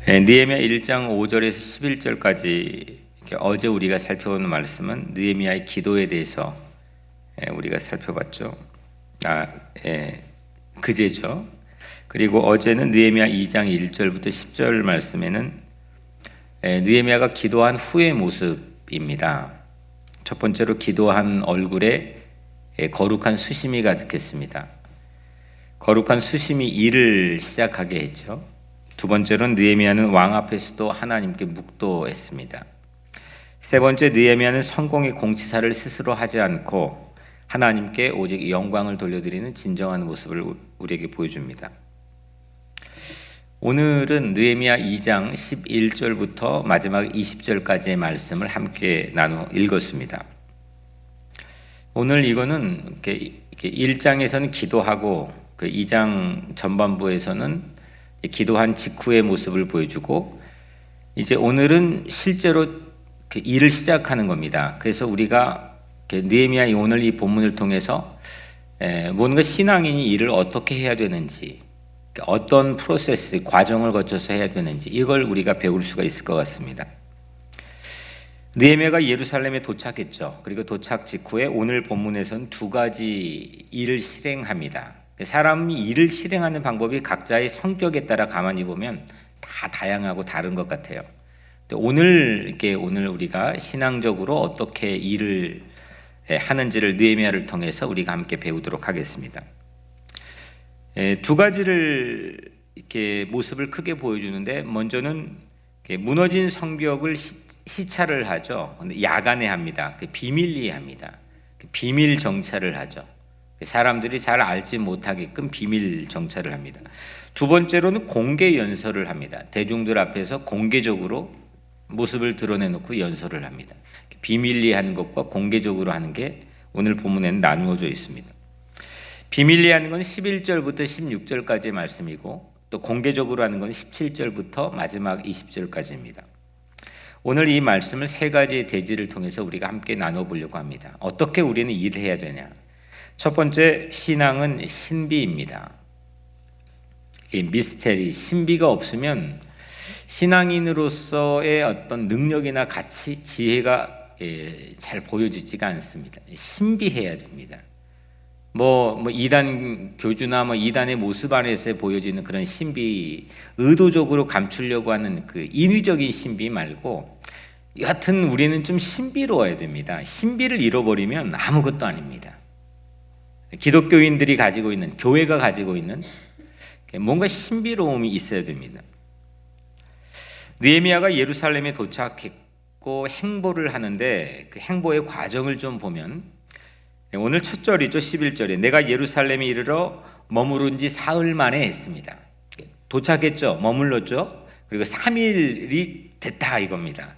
느헤미야 1장 5절에서 11절까지 어제 우리가 살펴본 말씀은 느헤미야의 기도에 대해서 우리가 살펴봤죠. 그제죠. 그리고 어제는 느헤미야 2장 1절부터 10절 말씀에는 느헤미야가 기도한 후의 모습입니다. 첫 번째로 기도한 얼굴에 거룩한 수심이 가득했습니다. 거룩한 수심이 일을 시작하게 했죠. 두 번째로는 느헤미야는 왕 앞에서도 하나님께 묵도했습니다. 세 번째, 느헤미야는 성공의 공치사를 스스로 하지 않고 하나님께 오직 영광을 돌려드리는 진정한 모습을 우리에게 보여줍니다. 오늘은 느헤미야 2장 11절부터 마지막 20절까지의 말씀을 함께 나누어 읽었습니다. 오늘 이거는 이렇게 1장에서는 기도하고 그 2장 전반부에서는 기도한 직후의 모습을 보여주고, 이제 오늘은 실제로 일을 시작하는 겁니다. 그래서 우리가 느헤미야 오늘 이 본문을 통해서 뭔가 신앙인이 일을 어떻게 해야 되는지, 어떤 프로세스, 과정을 거쳐서 해야 되는지, 이걸 우리가 배울 수가 있을 것 같습니다. 느헤미야가 예루살렘에 도착했죠. 그리고 도착 직후에 오늘 본문에서는 두 가지 일을 실행합니다. 사람이 일을 실행하는 방법이 각자의 성격에 따라 가만히 보면 다 다양하고 다른 것 같아요. 오늘 우리가 신앙적으로 어떻게 일을 하는지를 느헤미야를 통해서 우리가 함께 배우도록 하겠습니다. 두 가지를 이렇게 모습을 크게 보여주는데, 먼저는 무너진 성벽을 시찰을 하죠. 야간에 합니다. 비밀리에 합니다. 비밀 정찰을 하죠. 사람들이 잘 알지 못하게끔 비밀 정찰을 합니다. 두 번째로는 공개 연설을 합니다. 대중들 앞에서 공개적으로 모습을 드러내놓고 연설을 합니다. 비밀리에 하는 것과 공개적으로 하는 게 오늘 본문에는 나누어져 있습니다. 비밀리에 하는 건 11절부터 16절까지의 말씀이고, 또 공개적으로 하는 건 17절부터 마지막 20절까지입니다. 오늘 이 말씀을 세 가지의 대지를 통해서 우리가 함께 나눠보려고 합니다. 어떻게 우리는 일을 해야 되냐? 첫 번째, 신앙은 신비입니다. 이 미스테리, 신비가 없으면 신앙인으로서의 어떤 능력이나 가치, 지혜가 잘 보여지지가 않습니다. 신비해야 됩니다. 이단 교주나 이단의 모습 안에서 보여지는 그런 신비, 의도적으로 감추려고 하는 그 인위적인 신비 말고, 여하튼 우리는 좀 신비로워야 됩니다. 신비를 잃어버리면 아무것도 아닙니다. 기독교인들이 가지고 있는, 교회가 가지고 있는 뭔가 신비로움이 있어야 됩니다. 느헤미야가 예루살렘에 도착했고 행보를 하는데, 그 행보의 과정을 좀 보면, 오늘 첫 절이죠. 11절에 내가 예루살렘에 이르러 머무른 지 사흘 만에 했습니다. 도착했죠. 머물렀죠. 그리고 3일이 됐다 이겁니다.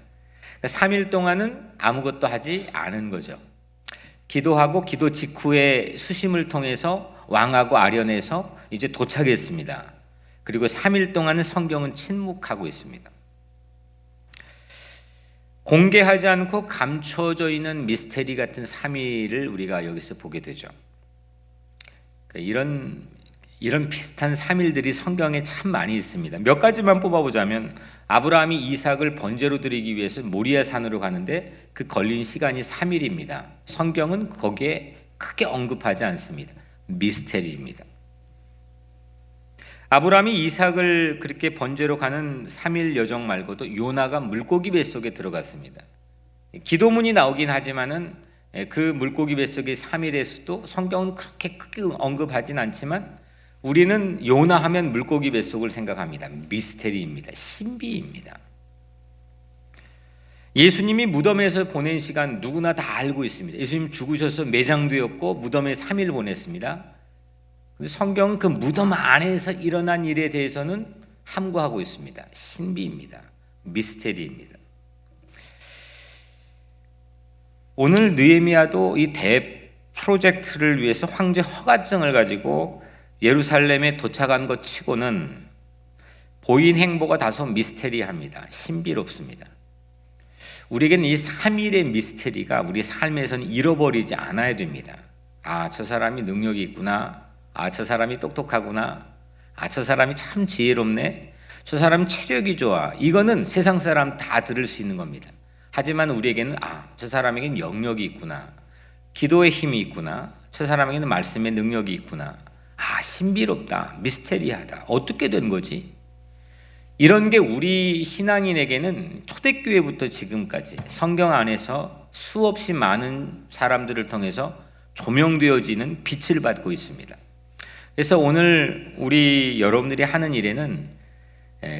3일 동안은 아무것도 하지 않은 거죠. 기도하고 기도 직후에 수심을 통해서 왕하고 아련해서 이제 도착했습니다. 그리고 3일 동안은 성경은 침묵하고 있습니다. 공개하지 않고 감춰져 있는 미스테리 같은 3일을 우리가 여기서 보게 되죠. 이런 비슷한 3일들이 성경에 참 많이 있습니다. 몇 가지만 뽑아보자면, 아브라함이 이삭을 번제로 드리기 위해서 모리아 산으로 가는데 그 걸린 시간이 3일입니다. 성경은 거기에 크게 언급하지 않습니다. 미스테리입니다. 아브라함이 이삭을 그렇게 번제로 가는 3일 여정 말고도 요나가 물고기 뱃속에 들어갔습니다. 기도문이 나오긴 하지만은 그 물고기 뱃속의 3일에서도 성경은 그렇게 크게 언급하진 않지만, 우리는 요나 하면 물고기 뱃속을 생각합니다. 미스테리입니다. 신비입니다. 예수님이 무덤에서 보낸 시간 누구나 다 알고 있습니다. 예수님 죽으셔서 매장되었고 무덤에 3일 보냈습니다. 성경은 그 무덤 안에서 일어난 일에 대해서는 함구하고 있습니다. 신비입니다. 미스테리입니다. 오늘 느헤미야도 이 대 프로젝트를 위해서 황제 허가증을 가지고 예루살렘에 도착한 것 치고는 보인 행보가 다소 미스테리합니다. 신비롭습니다. 우리에게는 이 3일의 미스테리가 우리 삶에서는 잃어버리지 않아야 됩니다. 저 사람이 능력이 있구나. 저 사람이 똑똑하구나. 저 사람이 참 지혜롭네. 저 사람 체력이 좋아. 이거는 세상 사람 다 들을 수 있는 겁니다. 하지만 우리에게는 저 사람에게는 영역이 있구나. 기도의 힘이 있구나. 저 사람에게는 말씀의 능력이 있구나. 신비롭다. 미스테리하다. 어떻게 된 거지? 이런 게 우리 신앙인에게는 초대교회부터 지금까지 성경 안에서 수없이 많은 사람들을 통해서 조명되어지는 빛을 받고 있습니다. 그래서 오늘 우리 여러분들이 하는 일에는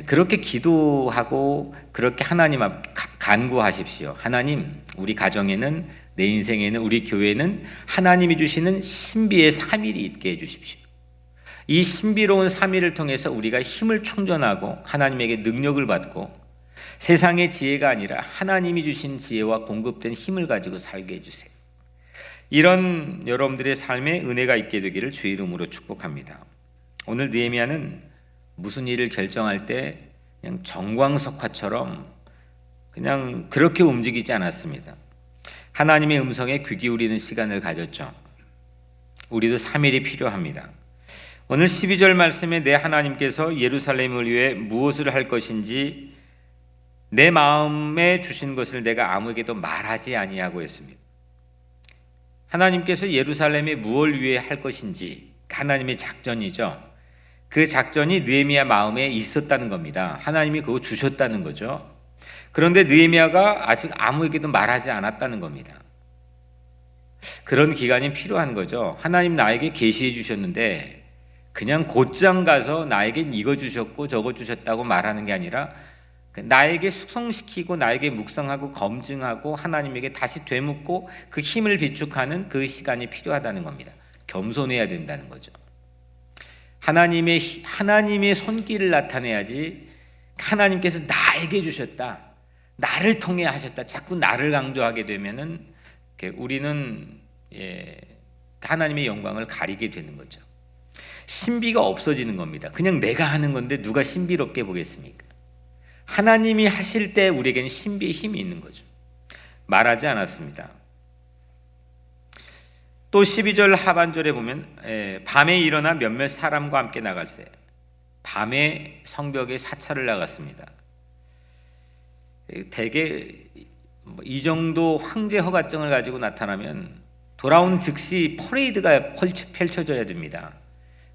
그렇게 기도하고 그렇게 하나님 앞 간구하십시오. 하나님, 우리 가정에는, 내 인생에는, 우리 교회는 하나님이 주시는 신비의 3일이 있게 해주십시오. 이 신비로운 3일을 통해서 우리가 힘을 충전하고 하나님에게 능력을 받고 세상의 지혜가 아니라 하나님이 주신 지혜와 공급된 힘을 가지고 살게 해주세요. 이런 여러분들의 삶에 은혜가 있게 되기를 주의 이름으로 축복합니다. 오늘 느헤미야는 무슨 일을 결정할 때 그냥 정광석화처럼 그냥 그렇게 움직이지 않았습니다. 하나님의 음성에 귀 기울이는 시간을 가졌죠. 우리도 3일이 필요합니다. 오늘 12절 말씀에 내 하나님께서 예루살렘을 위해 무엇을 할 것인지 내 마음에 주신 것을 내가 아무에게도 말하지 아니하고 했습니다. 하나님께서 예루살렘에 무엇을 위해 할 것인지 하나님의 작전이죠. 그 작전이 느헤미야 마음에 있었다는 겁니다. 하나님이 그거 주셨다는 거죠. 그런데 느헤미야가 아직 아무에게도 말하지 않았다는 겁니다. 그런 기간이 필요한 거죠. 하나님 나에게 계시해 주셨는데 그냥 곧장 가서 나에겐 이거 주셨고 저거 주셨다고 말하는 게 아니라 나에게 숙성시키고 나에게 묵상하고 검증하고 하나님에게 다시 되묻고 그 힘을 비축하는 그 시간이 필요하다는 겁니다. 겸손해야 된다는 거죠. 하나님의 손길을 나타내야지 하나님께서 나에게 주셨다, 나를 통해 하셨다, 자꾸 나를 강조하게 되면은 우리는 하나님의 영광을 가리게 되는 거죠. 신비가 없어지는 겁니다. 그냥 내가 하는 건데 누가 신비롭게 보겠습니까? 하나님이 하실 때 우리에게는 신비의 힘이 있는 거죠. 말하지 않았습니다. 또 12절 하반절에 보면 밤에 일어나 몇몇 사람과 함께 나갈새. 밤에 성벽에 사찰을 나갔습니다. 대개 이 정도 황제 허가증을 가지고 나타나면 돌아온 즉시 퍼레이드가 펼쳐져야 됩니다.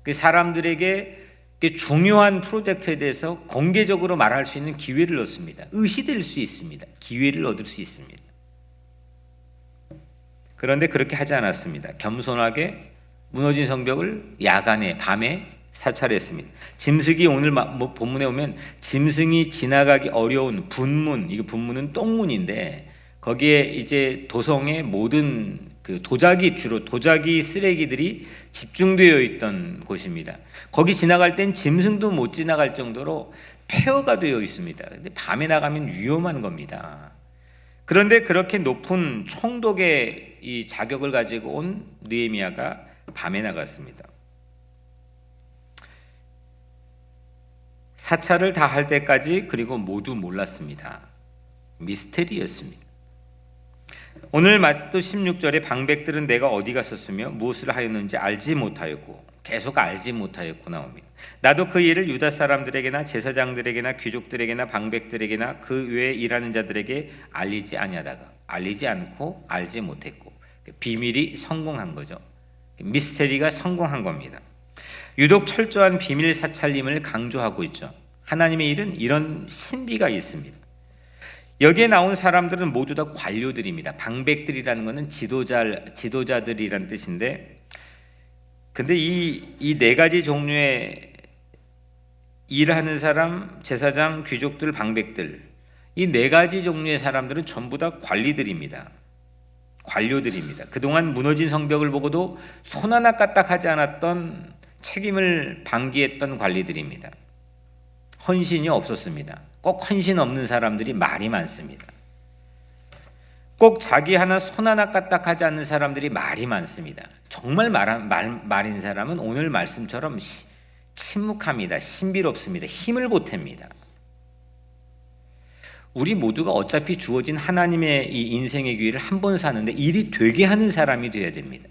그 사람들에게 중요한 프로젝트에 대해서 공개적으로 말할 수 있는 기회를 얻습니다. 의시될 수 있습니다. 기회를 얻을 수 있습니다. 그런데 그렇게 하지 않았습니다. 겸손하게 무너진 성벽을 야간에 밤에 사찰했습니다. 짐승이 오늘 본문에 오면 짐승이 지나가기 어려운 분문, 이거 분문은 똥문인데 거기에 이제 도성의 모든 그 주로 도자기 쓰레기들이 집중되어 있던 곳입니다. 거기 지나갈 땐 짐승도 못 지나갈 정도로 폐허가 되어 있습니다. 근데 밤에 나가면 위험한 겁니다. 그런데 그렇게 높은 총독의 이 자격을 가지고 온 느헤미야가 밤에 나갔습니다. 사찰을 다 할 때까지 그리고 모두 몰랐습니다. 미스테리였습니다. 오늘 마또 16절에 방백들은 내가 어디 갔었으며 무엇을 하였는지 알지 못하였고 계속 알지 못하였고 나옵니다. 나도 그 일을 유다 사람들에게나 제사장들에게나 귀족들에게나 방백들에게나 그 외에 일하는 자들에게 알리지 않고 알지 못했고 비밀이 성공한 거죠. 미스테리가 성공한 겁니다. 유독 철저한 비밀 사찰림을 강조하고 있죠. 하나님의 일은 이런 신비가 있습니다. 여기에 나온 사람들은 모두 다 관료들입니다. 방백들이라는 것은 지도자들이라는 뜻인데, 근데 이 네 가지 종류의 일하는 사람, 제사장, 귀족들, 방백들, 이 네 가지 종류의 사람들은 전부 다 관료들입니다. 그동안 무너진 성벽을 보고도 손 하나 까딱하지 않았던 책임을 방기했던 관리들입니다. 헌신이 없었습니다. 꼭 헌신 없는 사람들이 말이 많습니다. 꼭 자기 하나 손 하나 까딱하지 않는 사람들이 말이 많습니다. 정말 말인 사람은 오늘 말씀처럼 침묵합니다. 신비롭습니다. 힘을 보탭니다. 우리 모두가 어차피 주어진 하나님의 이 인생의 기회를 한 번 사는데 일이 되게 하는 사람이 되어야 됩니다.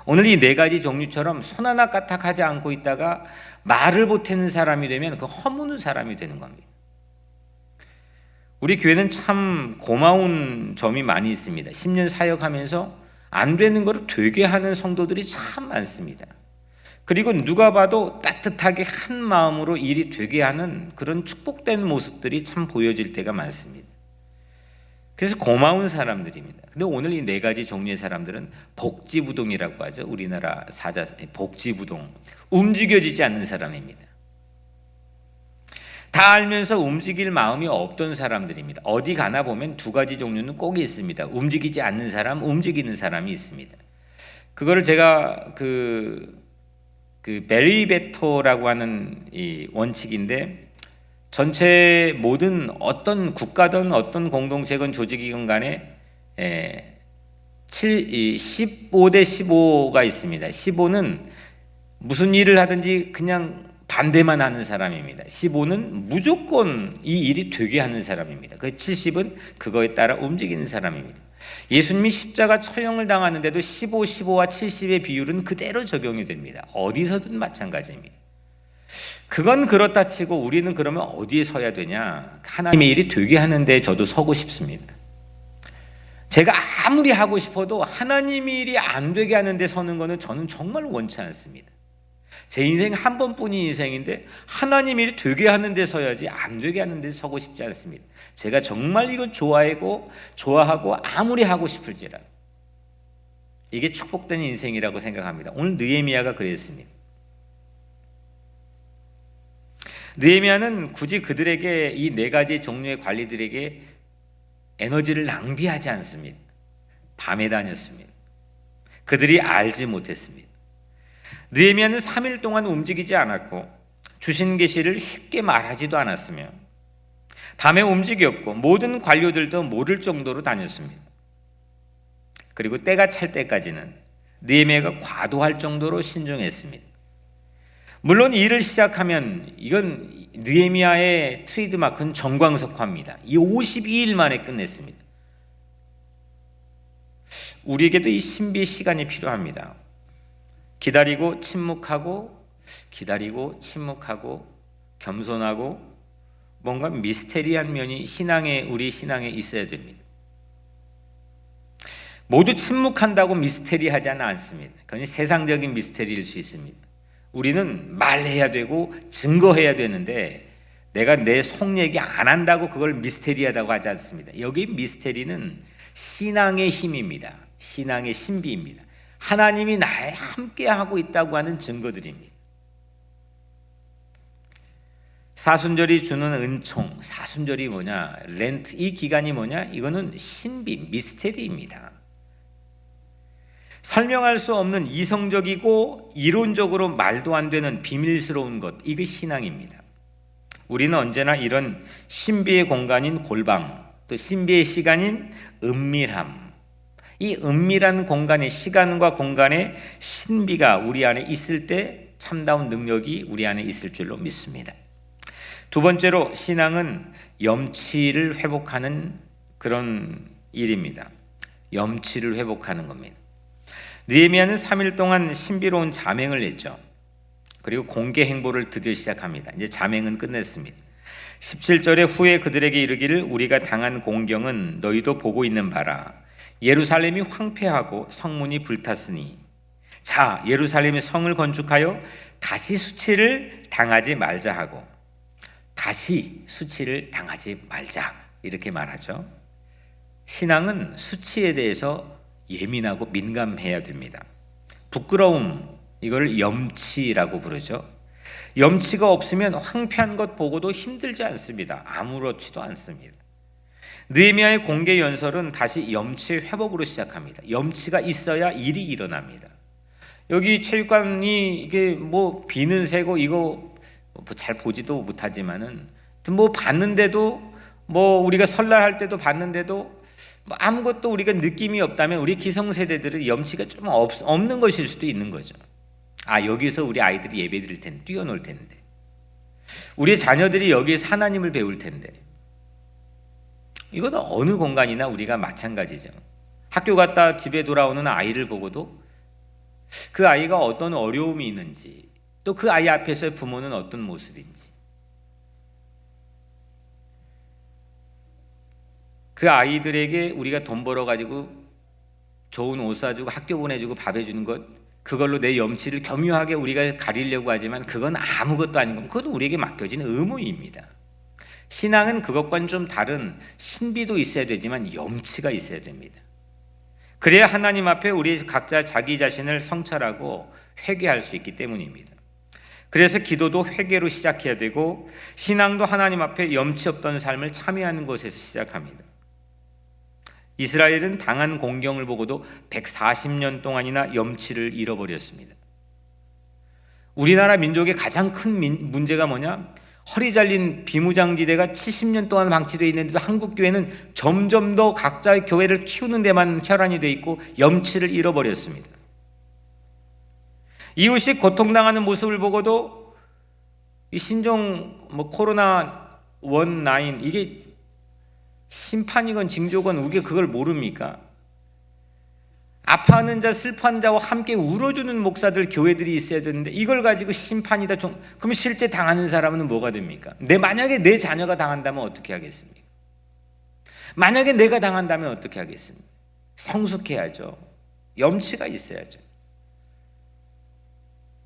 오늘 이 네 가지 종류처럼 손 하나 까딱하지 않고 있다가 말을 못하는 사람이 되면 그 허무는 사람이 되는 겁니다. 우리 교회는 참 고마운 점이 많이 있습니다. 10년 사역하면서 안 되는 걸 되게 하는 성도들이 참 많습니다. 그리고 누가 봐도 따뜻하게 한 마음으로 일이 되게 하는 그런 축복된 모습들이 참 보여질 때가 많습니다. 그래서 고마운 사람들입니다. 근데 오늘 이 네 가지 종류의 사람들은 복지부동이라고 하죠. 우리나라 사자 복지부동, 움직여지지 않는 사람입니다. 다 알면서 움직일 마음이 없던 사람들입니다. 어디 가나 보면 두 가지 종류는 꼭 있습니다. 움직이지 않는 사람, 움직이는 사람이 있습니다. 그거를 제가 그 베리 베토라고 하는 이 원칙인데, 전체 모든 어떤 국가든 어떤 공동체건 조직이건 간에 15대 15가 있습니다. 15는 무슨 일을 하든지 그냥 반대만 하는 사람입니다. 15는 무조건 이 일이 되게 하는 사람입니다. 그 70은 그거에 따라 움직이는 사람입니다. 예수님이 십자가 처형을 당하는데도 15, 15와 70의 비율은 그대로 적용이 됩니다. 어디서든 마찬가지입니다. 그건 그렇다 치고 우리는 그러면 어디에 서야 되냐? 하나님의 일이 되게 하는데 저도 서고 싶습니다. 제가 아무리 하고 싶어도 하나님의 일이 안 되게 하는데 서는 거는 저는 정말 원치 않습니다. 제 인생 한 번뿐인 인생인데 하나님의 일이 되게 하는데 서야지 안 되게 하는데 서고 싶지 않습니다. 제가 정말 이거 좋아하고 아무리 하고 싶을지라도 이게 축복된 인생이라고 생각합니다. 오늘 느헤미야가 그랬습니다. 느헤미야는 굳이 그들에게 이 네 가지 종류의 관리들에게 에너지를 낭비하지 않습니다. 밤에 다녔습니다. 그들이 알지 못했습니다. 느헤미야는 3일 동안 움직이지 않았고 주신 계시를 쉽게 말하지도 않았으며 밤에 움직였고 모든 관료들도 모를 정도로 다녔습니다. 그리고 때가 찰 때까지는 느헤미야가 과도할 정도로 신중했습니다. 물론 일을 시작하면 이건 느헤미야의 트레이드마크는 정광석화입니다. 이 52일 만에 끝냈습니다. 우리에게도 이 신비의 시간이 필요합니다. 기다리고 침묵하고 겸손하고 뭔가 미스테리한 면이 우리 신앙에 있어야 됩니다. 모두 침묵한다고 미스테리하지는 않습니다. 그건 세상적인 미스테리일 수 있습니다. 우리는 말해야 되고 증거해야 되는데 내가 내 속 얘기 안 한다고 그걸 미스테리하다고 하지 않습니다. 여기 미스테리는 신앙의 힘입니다. 신앙의 신비입니다. 하나님이 나에 함께하고 있다고 하는 증거들입니다. 사순절이 주는 은총, 사순절이 뭐냐, 렌트, 이 기간이 뭐냐, 이거는 신비, 미스테리입니다. 설명할 수 없는 이성적이고 이론적으로 말도 안 되는 비밀스러운 것, 이게 신앙입니다. 우리는 언제나 이런 신비의 공간인 골방, 또 신비의 시간인 은밀함, 이 은밀한 공간의 시간과 공간의 신비가 우리 안에 있을 때 참다운 능력이 우리 안에 있을 줄로 믿습니다. 두 번째로 신앙은 염치를 회복하는 그런 일입니다. 염치를 회복하는 겁니다. 느헤미야는 3일 동안 신비로운 자맹을 했죠. 그리고 공개 행보를 드디어 시작합니다. 이제 자맹은 끝냈습니다. 17절에 후에 그들에게 이르기를 우리가 당한 공경은 너희도 보고 있는 바라. 예루살렘이 황폐하고 성문이 불탔으니 자 예루살렘의 성을 건축하여 다시 수치를 당하지 말자 하고, 다시 수치를 당하지 말자 이렇게 말하죠. 신앙은 수치에 대해서 예민하고 민감해야 됩니다. 부끄러움, 이걸 염치라고 부르죠. 염치가 없으면 황폐한 것 보고도 힘들지 않습니다. 아무렇지도 않습니다. 느헤미야의 공개 연설은 다시 염치의 회복으로 시작합니다. 염치가 있어야 일이 일어납니다. 여기 체육관이 이게 뭐 비는 새고 이거 잘 보지도 못하지만은 뭐 봤는데도 뭐 우리가 설날할 때도 봤는데도 뭐 아무것도 우리가 느낌이 없다면 우리 기성세대들은 염치가 좀 없는 것일 수도 있는 거죠. 아, 여기서 우리 아이들이 예배 드릴 텐데, 뛰어놀 텐데, 우리 자녀들이 여기에서 하나님을 배울 텐데, 이건 어느 공간이나 우리가 마찬가지죠. 학교 갔다 집에 돌아오는 아이를 보고도 그 아이가 어떤 어려움이 있는지, 또 그 아이 앞에서의 부모는 어떤 모습인지, 그 아이들에게 우리가 돈 벌어가지고 좋은 옷 사주고 학교 보내주고 밥 해주는 것, 그걸로 내 염치를 교묘하게 우리가 가리려고 하지만 그건 아무것도 아닌 겁니다. 그것도 우리에게 맡겨진 의무입니다. 신앙은 그것과는 좀 다른 신비도 있어야 되지만 염치가 있어야 됩니다. 그래야 하나님 앞에 우리 각자 자기 자신을 성찰하고 회개할 수 있기 때문입니다. 그래서 기도도 회개로 시작해야 되고, 신앙도 하나님 앞에 염치 없던 삶을 참여하는 것에서 시작합니다. 이스라엘은 당한 공경을 보고도 140년 동안이나 염치를 잃어버렸습니다. 우리나라 민족의 가장 큰 문제가 뭐냐? 허리 잘린 비무장지대가 70년 동안 방치되어 있는데도 한국 교회는 점점 더 각자의 교회를 키우는 데만 혈안이 되어 있고 염치를 잃어버렸습니다. 이웃이 고통당하는 모습을 보고도 이 신종 코로나 19 이게 심판이건 징조건 우리가 그걸 모릅니까? 아파하는 자, 슬퍼하는 자와 함께 울어주는 목사들, 교회들이 있어야 되는데 이걸 가지고 심판이다. 그러면 실제 당하는 사람은 뭐가 됩니까? 만약에 내 자녀가 당한다면 어떻게 하겠습니까? 만약에 내가 당한다면 어떻게 하겠습니까? 성숙해야죠. 염치가 있어야죠.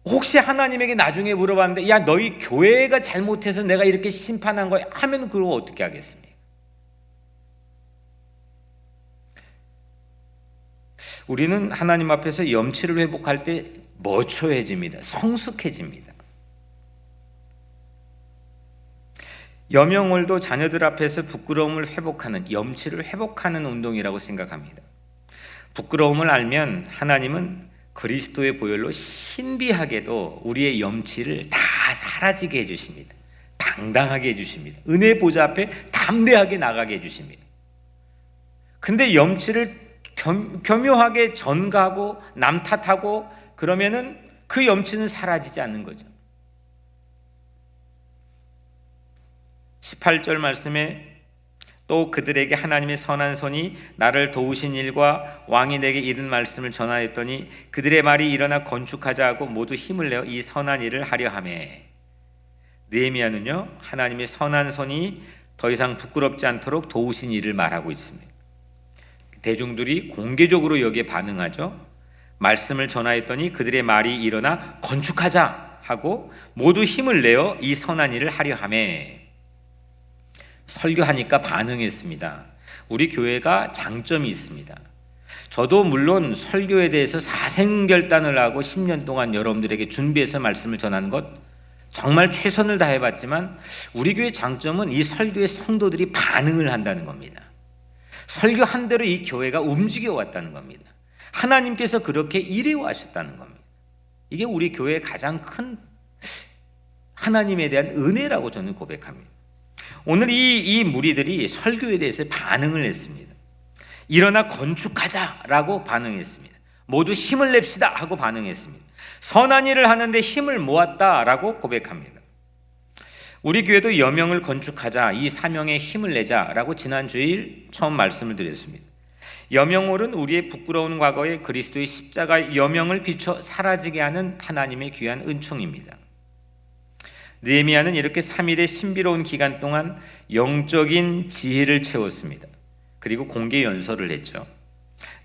혹시 하나님에게 나중에 물어봤는데, 야, 너희 교회가 잘못해서 내가 이렇게 심판한 거야 하면 그거 어떻게 하겠습니까? 우리는 하나님 앞에서 염치를 회복할 때 머초해집니다. 성숙해집니다. 여명월도 자녀들 앞에서 부끄러움을 회복하는, 염치를 회복하는 운동이라고 생각합니다. 부끄러움을 알면 하나님은 그리스도의 보혈로 신비하게도 우리의 염치를 다 사라지게 해주십니다. 당당하게 해주십니다. 은혜 보좌 앞에 담대하게 나가게 해주십니다. 근데 염치를 교묘하게 전가하고 남 탓하고 그러면은 그 염치는 사라지지 않는 거죠. 18절 말씀에 또 그들에게 하나님의 선한 손이 나를 도우신 일과 왕이 내게 이른 말씀을 전하였더니 그들의 말이 일어나 건축하자 하고 모두 힘을 내어 이 선한 일을 하려 하매. 느헤미야는요, 하나님의 선한 손이 더 이상 부끄럽지 않도록 도우신 일을 말하고 있습니다. 대중들이 공개적으로 여기에 반응하죠. 말씀을 전하였더니 그들의 말이 일어나 건축하자 하고 모두 힘을 내어 이 선한 일을 하려 하매. 설교하니까 반응했습니다. 우리 교회가 장점이 있습니다. 저도 물론 설교에 대해서 사생결단을 하고 10년 동안 여러분들에게 준비해서 말씀을 전하는 것 정말 최선을 다해봤지만, 우리 교회의 장점은 이 설교의 성도들이 반응을 한다는 겁니다. 설교한 대로 이 교회가 움직여 왔다는 겁니다. 하나님께서 그렇게 일해왔셨다는 겁니다. 이게 우리 교회의 가장 큰 하나님에 대한 은혜라고 저는 고백합니다. 오늘 이 무리들이 설교에 대해서 반응을 했습니다. 일어나 건축하자라고 반응했습니다. 모두 힘을 냅시다 하고 반응했습니다. 선한 일을 하는데 힘을 모았다라고 고백합니다. 우리 교회도 여명을 건축하자, 이 사명에 힘을 내자라고 지난 주일 처음 말씀을 드렸습니다. 여명월은 우리의 부끄러운 과거에 그리스도의 십자가의 여명을 비춰 사라지게 하는 하나님의 귀한 은총입니다. 느헤미야는 이렇게 3일의 신비로운 기간 동안 영적인 지혜를 채웠습니다. 그리고 공개 연설을 했죠.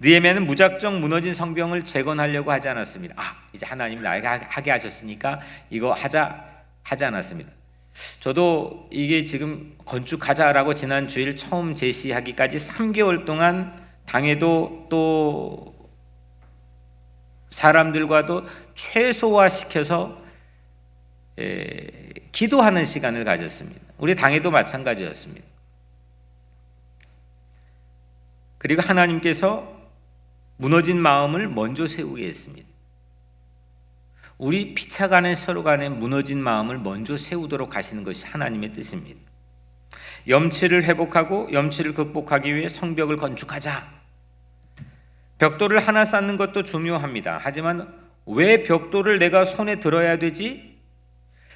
느헤미야는 무작정 무너진 성벽을 재건하려고 하지 않았습니다. 이제 하나님 나에게 하게 하셨으니까 이거 하지 않았습니다. 저도 이게 지금 건축하자라고 지난 주일 처음 제시하기까지 3개월 동안 당에도 또 사람들과도 최소화시켜서 기도하는 시간을 가졌습니다. 우리 당에도 마찬가지였습니다. 그리고 하나님께서 무너진 마음을 먼저 세우게 했습니다. 우리 피차간에 서로 간에 무너진 마음을 먼저 세우도록 하시는 것이 하나님의 뜻입니다. 염치를 회복하고 염치를 극복하기 위해 성벽을 건축하자. 벽돌을 하나 쌓는 것도 중요합니다. 하지만 왜 벽돌을 내가 손에 들어야 되지?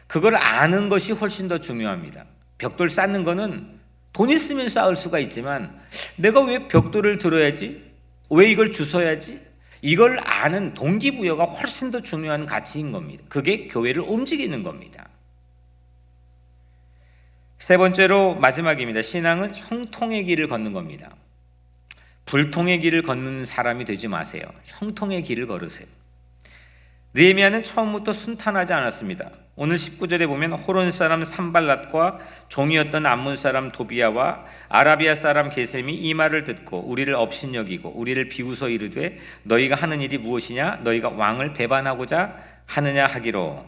그걸 아는 것이 훨씬 더 중요합니다. 벽돌 쌓는 거는 돈 있으면 쌓을 수가 있지만 내가 왜 벽돌을 들어야지? 왜 이걸 주워야지? 이걸 아는 동기부여가 훨씬 더 중요한 가치인 겁니다. 그게 교회를 움직이는 겁니다. 세 번째로 마지막입니다. 신앙은 형통의 길을 걷는 겁니다. 불통의 길을 걷는 사람이 되지 마세요. 형통의 길을 걸으세요. 느헤미야는 처음부터 순탄하지 않았습니다. 오늘 19절에 보면 호론 사람 산발랏과 종이었던 암몬 사람 도비야와 아라비아 사람 게셈이 이 말을 듣고 우리를 업신여기고 우리를 비웃어 이르되 너희가 하는 일이 무엇이냐? 너희가 왕을 배반하고자 하느냐 하기로.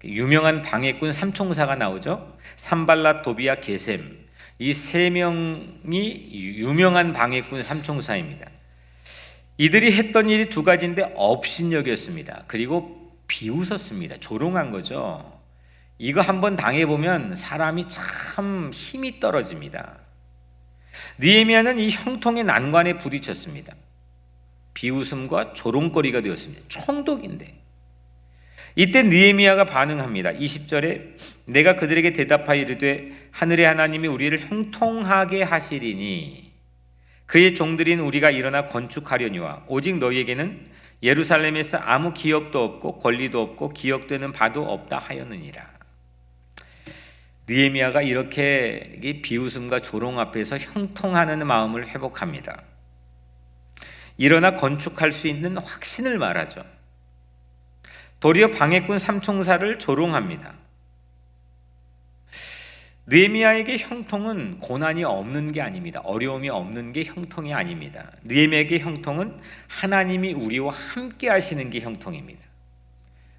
유명한 방해꾼 삼총사가 나오죠. 산발랏, 도비야, 게셈, 이 세 명이 유명한 방해꾼 삼총사입니다. 이들이 했던 일이 두 가지인데 업신여겼습니다. 그리고 비웃었습니다. 조롱한 거죠. 이거 한번 당해보면 사람이 참 힘이 떨어집니다. 느헤미야는 이 형통의 난관에 부딪혔습니다. 비웃음과 조롱거리가 되었습니다. 총독인데. 이때 느헤미야가 반응합니다. 20절에 내가 그들에게 대답하여 이르되 하늘의 하나님이 우리를 형통하게 하시리니 그의 종들인 우리가 일어나 건축하려니와 오직 너희에게는 예루살렘에서 아무 기업도 없고 권리도 없고 기억되는 바도 없다 하였느니라. 느헤미야가 이렇게 비웃음과 조롱 앞에서 형통하는 마음을 회복합니다. 일어나 건축할 수 있는 확신을 말하죠. 도리어 방해꾼 삼총사를 조롱합니다. 느헤미야에게 형통은 고난이 없는 게 아닙니다. 어려움이 없는 게 형통이 아닙니다. 느헤미야에게 형통은 하나님이 우리와 함께 하시는 게 형통입니다.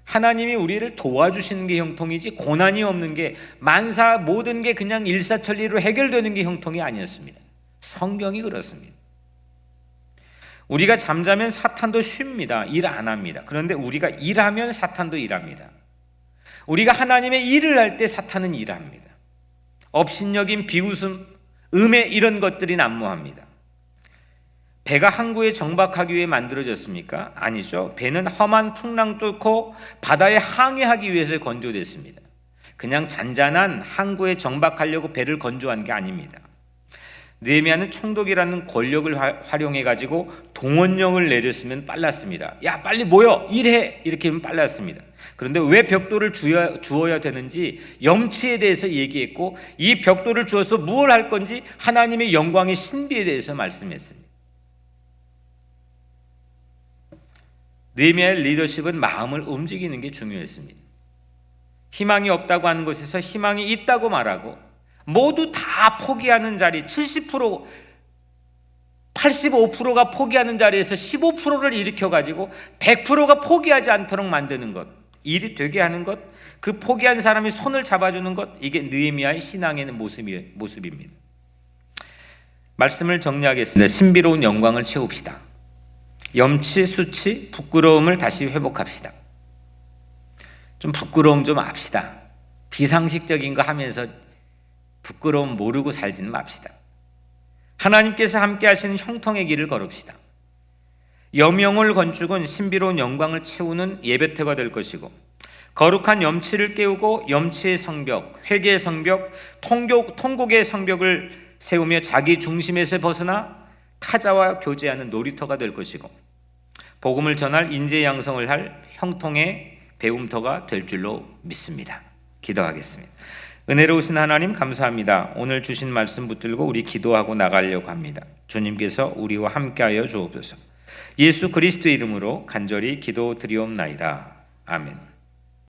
하나님이 우리를 도와주시는 게 형통이지 고난이 없는 게 만사 모든 게 그냥 일사천리로 해결되는 게 형통이 아니었습니다. 성경이 그렇습니다. 우리가 잠자면 사탄도 쉽니다. 일 안 합니다. 그런데 우리가 일하면 사탄도 일합니다. 우리가 하나님의 일을 할 때 사탄은 일합니다. 업신여긴 비웃음, 음해 이런 것들이 난무합니다. 배가 항구에 정박하기 위해 만들어졌습니까? 아니죠. 배는 험한 풍랑 뚫고 바다에 항해하기 위해서 건조됐습니다. 그냥 잔잔한 항구에 정박하려고 배를 건조한 게 아닙니다. 느헤미야는 총독이라는 권력을 활용해 가지고 동원령을 내렸으면 빨랐습니다. 야 빨리 모여 일해 이렇게 하면 빨랐습니다. 그런데 왜 벽돌을 주어야 되는지 염치에 대해서 얘기했고 이 벽돌을 주어서 무엇을 할 건지 하나님의 영광의 신비에 대해서 말씀했습니다. 느헤미야의 리더십은 마음을 움직이는 게 중요했습니다. 희망이 없다고 하는 것에서 희망이 있다고 말하고 모두 다 포기하는 자리 70%, 85%가 포기하는 자리에서 15%를 일으켜가지고 100%가 포기하지 않도록 만드는 것, 일이 되게 하는 것, 그 포기한 사람이 손을 잡아주는 것, 이게 느헤미야의 신앙에는 모습입니다. 말씀을 정리하겠습니다. 신비로운 영광을 채웁시다. 염치, 수치, 부끄러움을 다시 회복합시다. 좀 부끄러움 좀 합시다. 비상식적인 거 하면서 부끄러움 모르고 살지는 맙시다. 하나님께서 함께 하시는 형통의 길을 걸읍시다. 여명을 건축은 신비로운 영광을 채우는 예배터가 될 것이고 거룩한 염치를 깨우고 염치의 성벽, 회개의 성벽, 통곡의 성벽을 세우며 자기 중심에서 벗어나 타자와 교제하는 놀이터가 될 것이고 복음을 전할 인재 양성을 할 형통의 배움터가 될 줄로 믿습니다. 기도하겠습니다. 은혜로우신 하나님 감사합니다. 오늘 주신 말씀 붙들고 우리 기도하고 나가려고 합니다. 주님께서 우리와 함께하여 주옵소서. 예수 그리스도의 이름으로 간절히 기도드리옵나이다. 아멘.